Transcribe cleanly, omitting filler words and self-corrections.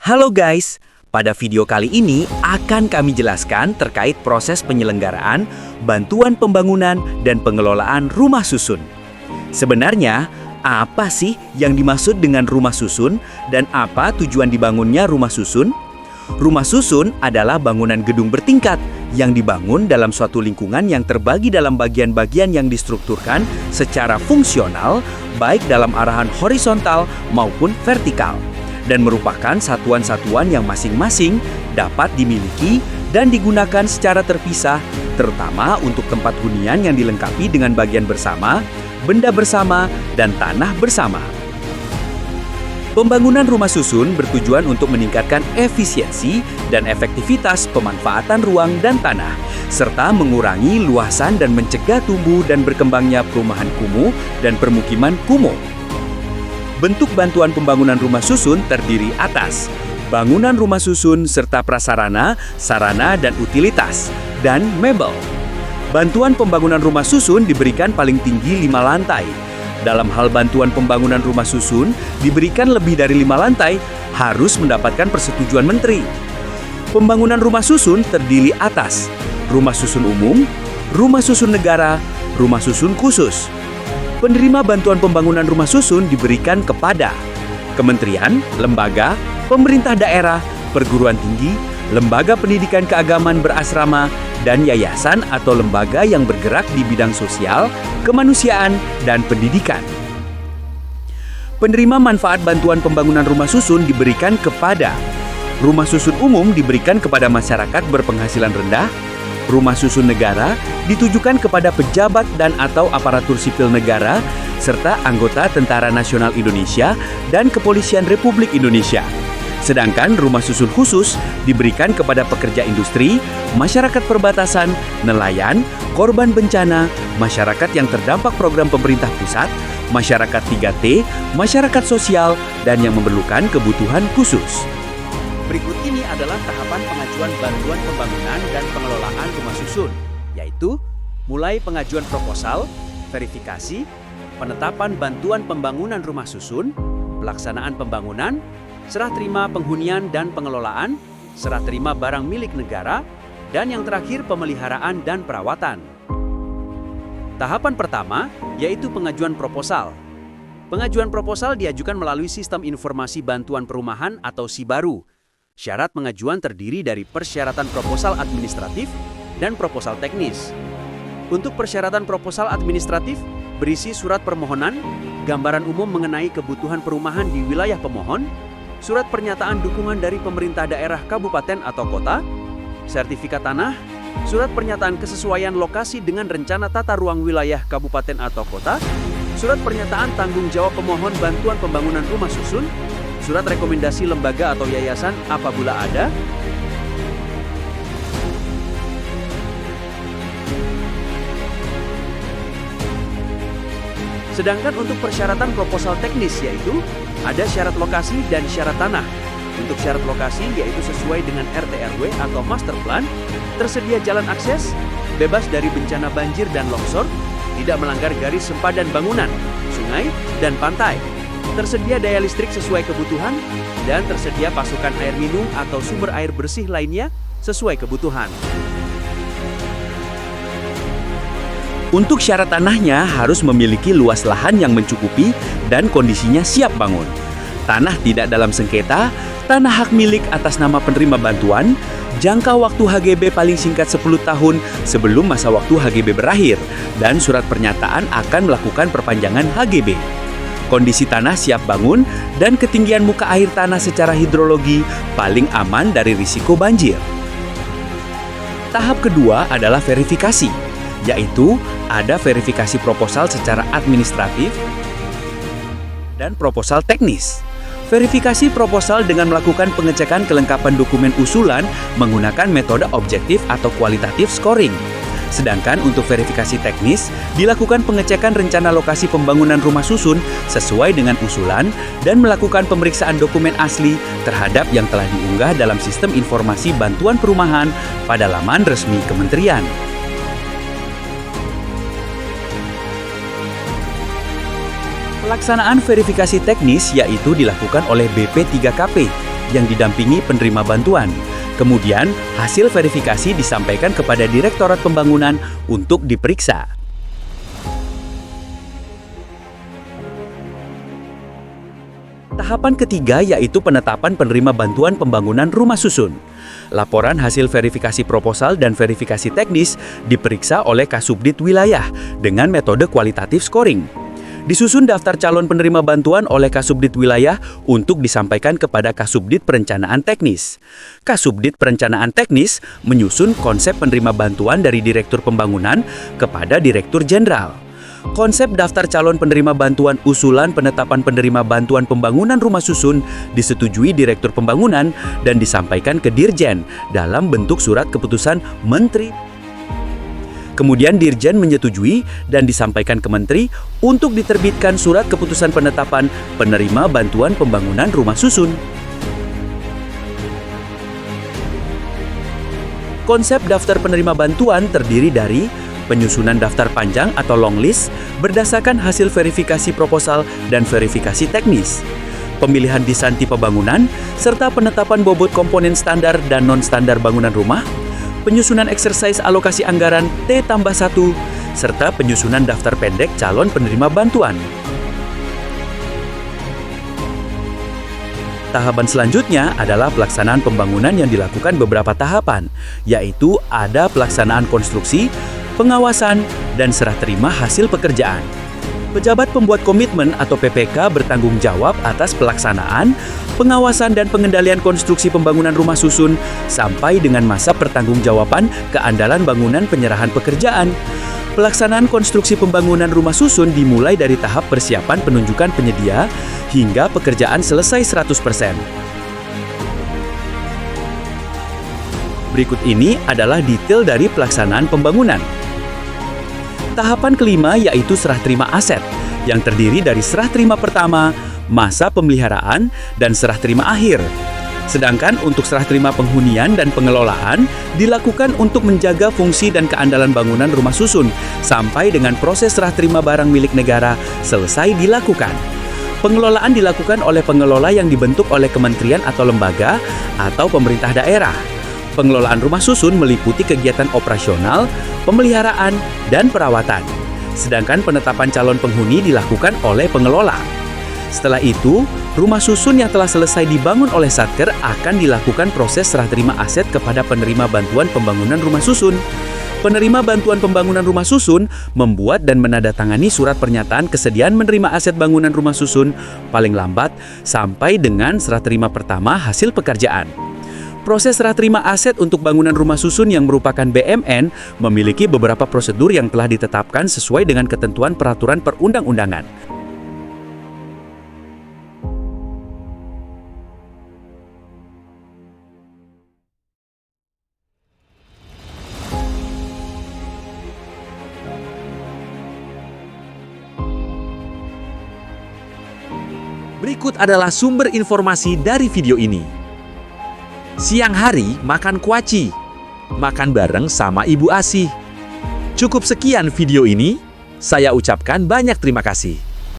Halo guys, pada video kali ini akan kami jelaskan terkait proses penyelenggaraan, bantuan pembangunan, dan pengelolaan rumah susun. Sebenarnya, apa sih yang dimaksud dengan rumah susun dan apa tujuan dibangunnya rumah susun? Rumah susun adalah bangunan gedung bertingkat yang dibangun dalam suatu lingkungan yang terbagi dalam bagian-bagian yang distrukturkan secara fungsional, baik dalam arahan horizontal maupun vertikal, dan merupakan satuan-satuan yang masing-masing dapat dimiliki dan digunakan secara terpisah, terutama untuk tempat hunian yang dilengkapi dengan bagian bersama, benda bersama, dan tanah bersama. Pembangunan rumah susun bertujuan untuk meningkatkan efisiensi dan efektivitas pemanfaatan ruang dan tanah, serta mengurangi luasan dan mencegah tumbuh dan berkembangnya perumahan kumuh dan permukiman kumuh. Bentuk bantuan pembangunan rumah susun terdiri atas bangunan rumah susun serta prasarana, sarana dan utilitas, dan mebel. Bantuan pembangunan rumah susun diberikan paling tinggi 5 lantai. Dalam hal bantuan pembangunan rumah susun diberikan lebih dari 5 lantai harus mendapatkan persetujuan menteri. Pembangunan rumah susun terdiri atas rumah susun umum, rumah susun negara, rumah susun khusus. Penerima bantuan pembangunan rumah susun diberikan kepada kementerian, lembaga, pemerintah daerah, perguruan tinggi, lembaga pendidikan keagamaan berasrama, dan yayasan atau lembaga yang bergerak di bidang sosial, kemanusiaan, dan pendidikan. Penerima manfaat bantuan pembangunan rumah susun diberikan kepada rumah susun umum diberikan kepada masyarakat berpenghasilan rendah. Rumah susun negara ditujukan kepada pejabat dan atau aparatur sipil negara, serta anggota Tentara Nasional Indonesia dan Kepolisian Republik Indonesia. Sedangkan rumah susun khusus diberikan kepada pekerja industri, masyarakat perbatasan, nelayan, korban bencana, masyarakat yang terdampak program pemerintah pusat, masyarakat 3T, masyarakat sosial, dan yang memerlukan kebutuhan khusus. Berikut ini adalah tahapan pengajuan bantuan pembangunan dan pengelolaan rumah susun, yaitu mulai pengajuan proposal, verifikasi, penetapan bantuan pembangunan rumah susun, pelaksanaan pembangunan, serah terima penghunian dan pengelolaan, serah terima barang milik negara, dan yang terakhir pemeliharaan dan perawatan. Tahapan pertama yaitu pengajuan proposal. Pengajuan proposal diajukan melalui Sistem Informasi Bantuan Perumahan atau SIBARU. Syarat pengajuan terdiri dari persyaratan proposal administratif dan proposal teknis. Untuk persyaratan proposal administratif, berisi surat permohonan, gambaran umum mengenai kebutuhan perumahan di wilayah pemohon, surat pernyataan dukungan dari pemerintah daerah kabupaten atau kota, sertifikat tanah, surat pernyataan kesesuaian lokasi dengan rencana tata ruang wilayah kabupaten atau kota, surat pernyataan tanggung jawab pemohon bantuan pembangunan rumah susun, surat rekomendasi lembaga atau yayasan apabila ada, sedangkan untuk persyaratan proposal teknis yaitu ada syarat lokasi dan syarat tanah. Untuk syarat lokasi yaitu sesuai dengan RT/RW atau master plan, tersedia jalan akses, bebas dari bencana banjir dan longsor, tidak melanggar garis sempadan bangunan, sungai, dan pantai, tersedia daya listrik sesuai kebutuhan, dan tersedia pasokan air minum atau sumber air bersih lainnya sesuai kebutuhan. Untuk syarat tanahnya harus memiliki luas lahan yang mencukupi dan kondisinya siap bangun. Tanah tidak dalam sengketa, tanah hak milik atas nama penerima bantuan, jangka waktu HGB paling singkat 10 tahun sebelum masa waktu HGB berakhir, dan surat pernyataan akan melakukan perpanjangan HGB. Kondisi tanah siap bangun dan ketinggian muka air tanah secara hidrologi paling aman dari risiko banjir. Tahap kedua adalah verifikasi, yaitu ada verifikasi proposal secara administratif dan proposal teknis. Verifikasi proposal dengan melakukan pengecekan kelengkapan dokumen usulan menggunakan metode objektif atau kualitatif scoring. Sedangkan untuk verifikasi teknis, dilakukan pengecekan rencana lokasi pembangunan rumah susun sesuai dengan usulan dan melakukan pemeriksaan dokumen asli terhadap yang telah diunggah dalam Sistem Informasi Bantuan Perumahan pada laman resmi kementerian. Pelaksanaan verifikasi teknis yaitu dilakukan oleh BP3KP yang didampingi penerima bantuan. Kemudian, hasil verifikasi disampaikan kepada Direktorat Pembangunan untuk diperiksa. Tahapan ketiga yaitu penetapan penerima bantuan pembangunan rumah susun. Laporan hasil verifikasi proposal dan verifikasi teknis diperiksa oleh Kasubdit Wilayah dengan metode kualitatif scoring. Disusun daftar calon penerima bantuan oleh Kasubdit Wilayah untuk disampaikan kepada Kasubdit Perencanaan Teknis. Kasubdit Perencanaan Teknis menyusun konsep penerima bantuan dari Direktur Pembangunan kepada Direktur Jenderal. Konsep daftar calon penerima bantuan usulan penetapan penerima bantuan pembangunan rumah susun disetujui Direktur Pembangunan dan disampaikan ke Dirjen dalam bentuk surat keputusan Menteri. Kemudian Dirjen menyetujui dan disampaikan ke Menteri untuk diterbitkan surat keputusan penetapan penerima bantuan pembangunan rumah susun. Konsep daftar penerima bantuan terdiri dari penyusunan daftar panjang atau long list berdasarkan hasil verifikasi proposal dan verifikasi teknis, pemilihan desain tipe bangunan, serta penetapan bobot komponen standar dan non-standar bangunan rumah, penyusunan eksersis alokasi anggaran T+1, serta penyusunan daftar pendek calon penerima bantuan. Tahapan selanjutnya adalah pelaksanaan pembangunan yang dilakukan beberapa tahapan, yaitu ada pelaksanaan konstruksi, pengawasan, dan serah terima hasil pekerjaan. Pejabat pembuat komitmen atau PPK bertanggung jawab atas pelaksanaan, pengawasan, dan pengendalian konstruksi pembangunan rumah susun sampai dengan masa pertanggungjawaban keandalan bangunan penyerahan pekerjaan. Pelaksanaan konstruksi pembangunan rumah susun dimulai dari tahap persiapan penunjukan penyedia hingga pekerjaan selesai 100%. Berikut ini adalah detail dari pelaksanaan pembangunan. Tahapan kelima yaitu serah terima aset, yang terdiri dari serah terima pertama, masa pemeliharaan, dan serah terima akhir. Sedangkan untuk serah terima penghunian dan pengelolaan dilakukan untuk menjaga fungsi dan keandalan bangunan rumah susun sampai dengan proses serah terima barang milik negara selesai dilakukan. Pengelolaan dilakukan oleh pengelola yang dibentuk oleh kementerian atau lembaga atau pemerintah daerah. Pengelolaan rumah susun meliputi kegiatan operasional, pemeliharaan, dan perawatan. Sedangkan penetapan calon penghuni dilakukan oleh pengelola. Setelah itu, rumah susun yang telah selesai dibangun oleh Satker akan dilakukan proses serah terima aset kepada penerima bantuan pembangunan rumah susun. Penerima bantuan pembangunan rumah susun membuat dan menandatangani surat pernyataan kesediaan menerima aset bangunan rumah susun paling lambat sampai dengan serah terima pertama hasil pekerjaan. Proses serah terima aset untuk bangunan rumah susun yang merupakan BMN memiliki beberapa prosedur yang telah ditetapkan sesuai dengan ketentuan peraturan perundang-undangan. Berikut adalah sumber informasi dari video ini. Siang hari makan kuaci, makan bareng sama Ibu Asih. Cukup sekian video ini, saya ucapkan banyak terima kasih.